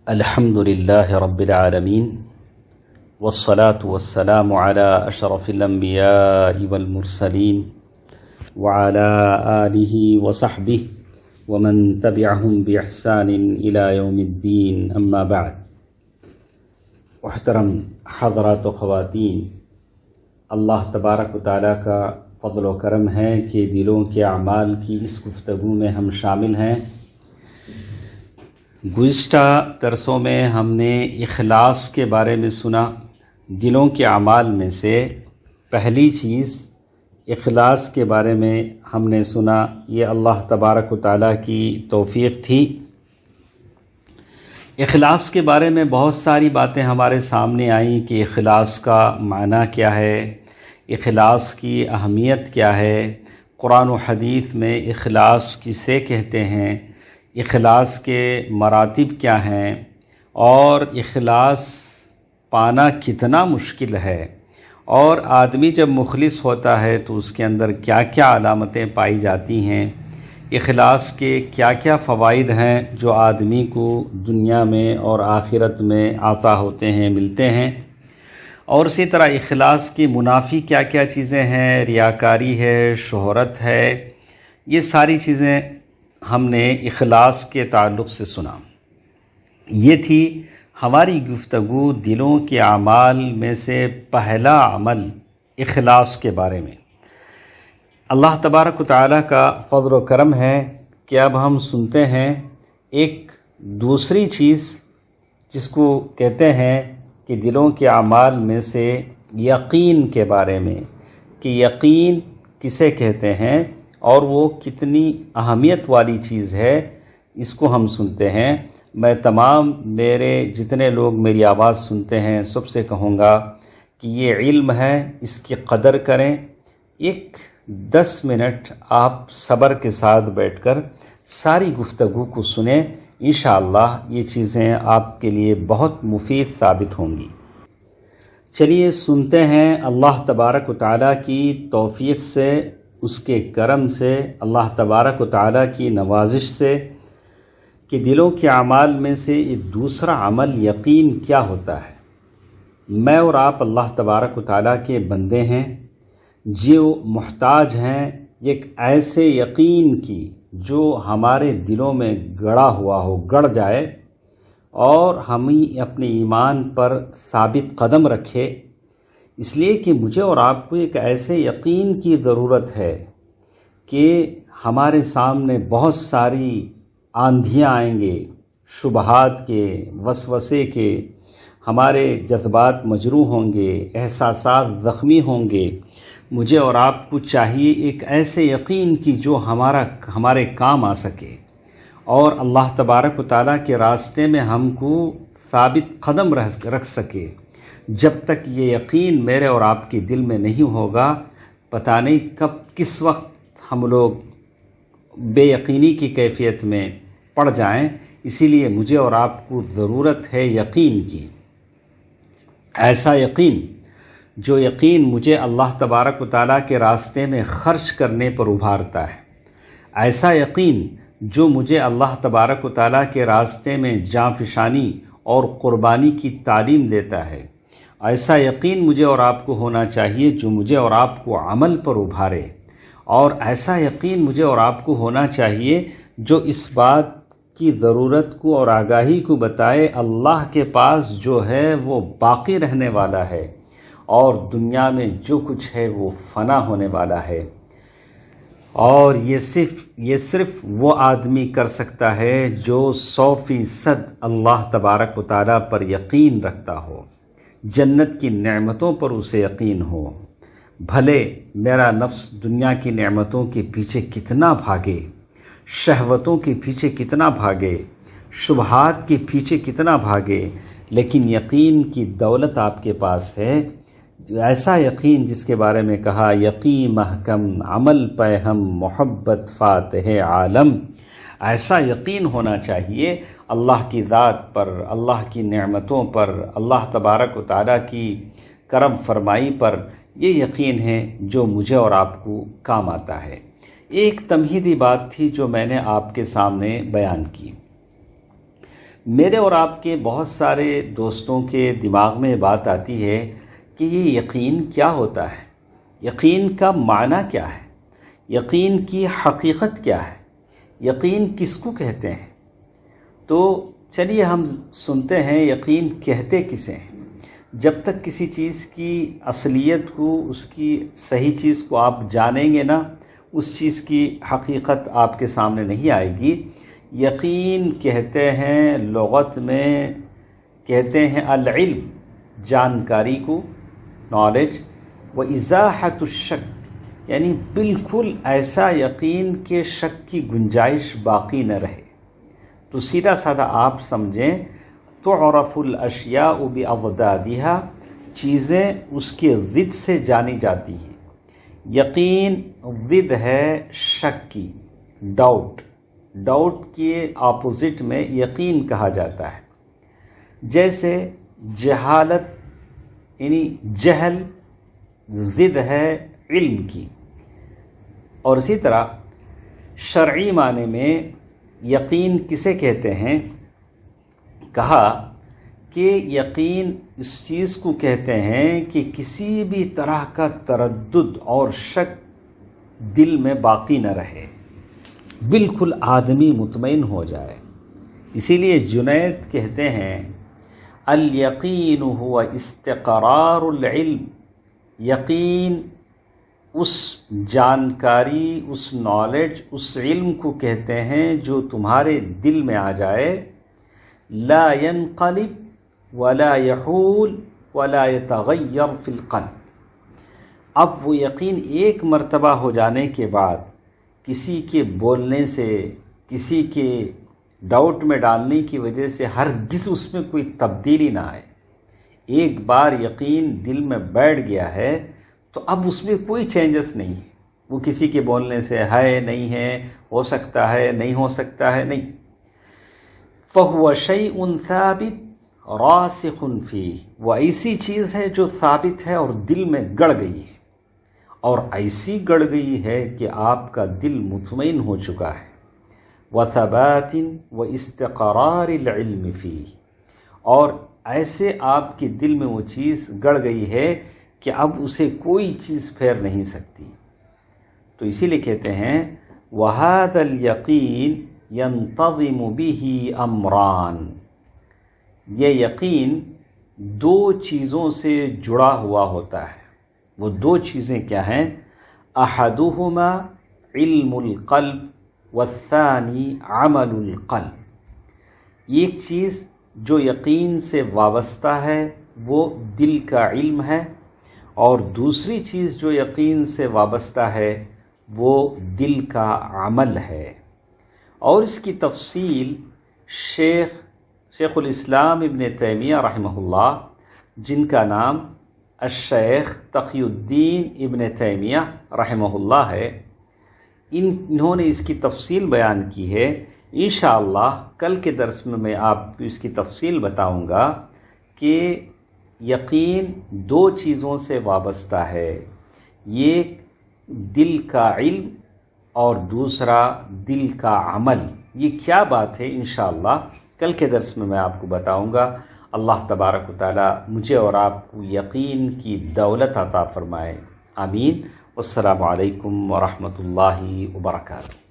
الحمد لله رب العالمين والصلاة والسلام على أشرف الأنبياء والمرسلين وعلى آله وصحبه ومن تبعهم بإحسان إلى يوم الدين أما بعد. محترم حضرات و خواتین، اللہ تبارک و تعالیٰ کا فضل و کرم ہے کہ دلوں کے اعمال کی اس گفتگو میں ہم شامل ہیں. گزشتہ درسوں میں ہم نے اخلاص کے بارے میں سنا. دلوں کے اعمال میں سے پہلی چیز اخلاص کے بارے میں ہم نے سنا. یہ اللہ تبارک و تعالیٰ کی توفیق تھی. اخلاص کے بارے میں بہت ساری باتیں ہمارے سامنے آئیں کہ اخلاص کا معنی کیا ہے، اخلاص کی اہمیت کیا ہے، قرآن و حدیث میں اخلاص کسے کہتے ہیں، اخلاص کے مراتب کیا ہیں، اور اخلاص پانا کتنا مشکل ہے، اور آدمی جب مخلص ہوتا ہے تو اس کے اندر کیا کیا علامتیں پائی جاتی ہیں، اخلاص کے کیا کیا فوائد ہیں جو آدمی کو دنیا میں اور آخرت میں عطا ہوتے ہیں، ملتے ہیں. اور اسی طرح اخلاص کی منافی کیا کیا چیزیں ہیں، ریاکاری ہے، شہرت ہے. یہ ساری چیزیں ہم نے اخلاص کے تعلق سے سنا. یہ تھی ہماری گفتگو دلوں کے اعمال میں سے پہلا عمل اخلاص کے بارے میں. اللہ تبارک و تعالیٰ کا فضل و کرم ہے کہ اب ہم سنتے ہیں ایک دوسری چیز جس کو کہتے ہیں کہ دلوں کے اعمال میں سے یقین کے بارے میں، کہ یقین کسے کہتے ہیں اور وہ کتنی اہمیت والی چیز ہے. اس کو ہم سنتے ہیں. میں تمام میرے جتنے لوگ میری آواز سنتے ہیں سب سے کہوں گا کہ یہ علم ہے، اس کی قدر کریں. 10 منٹ آپ صبر کے ساتھ بیٹھ کر ساری گفتگو کو سنیں. انشاءاللہ یہ چیزیں آپ کے لیے بہت مفید ثابت ہوں گی. چلیے سنتے ہیں اللہ تبارک و تعالیٰ کی توفیق سے، اس کے کرم سے، اللہ تبارک و تعالیٰ کی نوازش سے کہ دلوں کے اعمال میں سے ایک دوسرا عمل یقین کیا ہوتا ہے. میں اور آپ اللہ تبارک و تعالیٰ کے بندے ہیں جو محتاج ہیں ایک ایسے یقین کی جو ہمارے دلوں میں گڑا ہوا ہو، گڑ جائے اور ہمیں اپنے ایمان پر ثابت قدم رکھے. اس لیے کہ مجھے اور آپ کو ایک ایسے یقین کی ضرورت ہے کہ ہمارے سامنے بہت ساری آندھیاں آئیں گے، شبہات کے، وسوسے کے، ہمارے جذبات مجروح ہوں گے، احساسات زخمی ہوں گے. مجھے اور آپ کو چاہیے ایک ایسے یقین کی جو ہمارے کام آ سکے اور اللہ تبارک و تعالیٰ کے راستے میں ہم کو ثابت قدم رکھ سکے. جب تک یہ یقین میرے اور آپ کے دل میں نہیں ہوگا، پتہ نہیں کب کس وقت ہم لوگ بے یقینی کی کیفیت میں پڑ جائیں. اسی لیے مجھے اور آپ کو ضرورت ہے یقین کی. ایسا یقین جو یقین مجھے اللہ تبارک و تعالیٰ کے راستے میں خرچ کرنے پر ابھارتا ہے. ایسا یقین جو مجھے اللہ تبارک و تعالیٰ کے راستے میں جاں فشانی اور قربانی کی تعلیم دیتا ہے. ایسا یقین مجھے اور آپ کو ہونا چاہیے جو مجھے اور آپ کو عمل پر ابھارے. اور ایسا یقین مجھے اور آپ کو ہونا چاہیے جو اس بات کی ضرورت کو اور آگاہی کو بتائے اللہ کے پاس جو ہے وہ باقی رہنے والا ہے اور دنیا میں جو کچھ ہے وہ فنا ہونے والا ہے. اور یہ صرف وہ آدمی کر سکتا ہے جو 100% اللہ تبارک و تعالیٰ پر یقین رکھتا ہو، جنت کی نعمتوں پر اسے یقین ہو. بھلے میرا نفس دنیا کی نعمتوں کے پیچھے کتنا بھاگے، شہوتوں کے پیچھے کتنا بھاگے، شبہات کے پیچھے کتنا بھاگے، لیکن یقین کی دولت آپ کے پاس ہے. ایسا یقین جس کے بارے میں کہا یقین محکم عمل پہ ہم محبت فاتح عالم. ایسا یقین ہونا چاہیے اللہ کی ذات پر، اللہ کی نعمتوں پر، اللہ تبارک و تعالیٰ کی کرم فرمائی پر. یہ یقین ہے جو مجھے اور آپ کو کام آتا ہے. ایک تمہیدی بات تھی جو میں نے آپ کے سامنے بیان کی. میرے اور آپ کے بہت سارے دوستوں کے دماغ میں بات آتی ہے کہ یہ یقین کیا ہوتا ہے، یقین کا معنی کیا ہے، یقین کی حقیقت کیا ہے، یقین کس کو کہتے ہیں؟ تو چلیے ہم سنتے ہیں یقین کہتے کسے ہیں۔ جب تک کسی چیز کی اصلیت کو، اس کی صحیح چیز کو آپ جانیں گے نا، اس چیز کی حقیقت آپ کے سامنے نہیں آئے گی۔ یقین کہتے ہیں، لغت میں کہتے ہیں العلم، جانکاری کو، نالج، و ازاحت الشک، یعنی بالکل ایسا یقین کہ شک کی گنجائش باقی نہ رہے۔ تو سیدھا سادہ آپ سمجھیں، تعرف الاشیاء باضدادها، چیزیں اس کے ضد سے جانی جاتی ہیں۔ یقین ضد ہے شک کی، ڈاؤٹ، ڈاؤٹ کے اپوزٹ میں یقین کہا جاتا ہے۔ جیسے جہالت یعنی جہل ضد ہے علم کی، اور اسی طرح شرعی معنی میں یقین کسے کہتے ہیں؟ کہا کہ یقین اس چیز کو کہتے ہیں کہ کسی بھی طرح کا تردد اور شک دل میں باقی نہ رہے، بالکل آدمی مطمئن ہو جائے۔ اسی لیے جنید کہتے ہیں الیقین هو استقرار العلم، یقین اس جانکاری، اس نالج، اس علم کو کہتے ہیں جو تمہارے دل میں آ جائے، لا ينقلب ولا يحول ولا يتغیر فی القلب۔ اب وہ یقین ایک مرتبہ ہو جانے کے بعد کسی کے بولنے سے، کسی کے ڈاؤٹ میں ڈالنے کی وجہ سے ہرگز اس میں کوئی تبدیلی نہ آئے۔ ایک بار یقین دل میں بیٹھ گیا ہے تو اب اس میں کوئی چینجز نہیں ہے۔ وہ کسی کے بولنے سے ہے، نہیں ہے، ہو سکتا ہے، نہیں ہو سکتا ہے، نہیں۔ فَهُوَ شَيْءٌ ثَابِتٌ رَاسِخٌ فِيهِ، وہ ایسی چیز ہے جو ثابت ہے اور دل میں گڑ گئی ہے، اور ایسی گڑ گئی ہے کہ آپ کا دل مطمئن ہو چکا ہے۔ وَثَبَاتٍ وَإِسْتِقْرَارِ الْعِلْمِ فِيهِ، اور ایسے آپ کے دل میں وہ چیز گڑ گئی ہے کہ اب اسے کوئی چیز پھیر نہیں سکتی۔ تو اسی لیے کہتے ہیں وَهَذَا الْيَقِينُ يَنْتَظِمُ بِهِ أَمْرَانِ، یہ یقین دو چیزوں سے جڑا ہوا ہوتا ہے۔ وہ دو چیزیں کیا ہیں؟ أَحَدُهُمَا عِلْمُ الْقَلْبِ وَالثَّانِي عَمَلُ الْقَلْبِ، ایک چیز جو یقین سے وابستہ ہے وہ دل کا علم ہے، اور دوسری چیز جو یقین سے وابستہ ہے وہ دل کا عمل ہے۔ اور اس کی تفصیل شیخ الاسلام ابن تیمیہ رحمہ اللہ، جن کا نام الشیخ تقی الدین ابن تیمیہ رحمہ اللہ ہے، انہوں نے اس کی تفصیل بیان کی ہے۔ انشاءاللہ کل کے درس میں آپ کو اس کی تفصیل بتاؤں گا کہ یقین دو چیزوں سے وابستہ ہے، یہ دل کا علم اور دوسرا دل کا عمل۔ یہ کیا بات ہے انشاءاللہ کل کے درس میں آپ کو بتاؤں گا۔ اللہ تبارک و تعالی مجھے اور آپ کو یقین کی دولت عطا فرمائے، آمین۔ والسلام علیکم ورحمۃ اللہ وبرکاتہ۔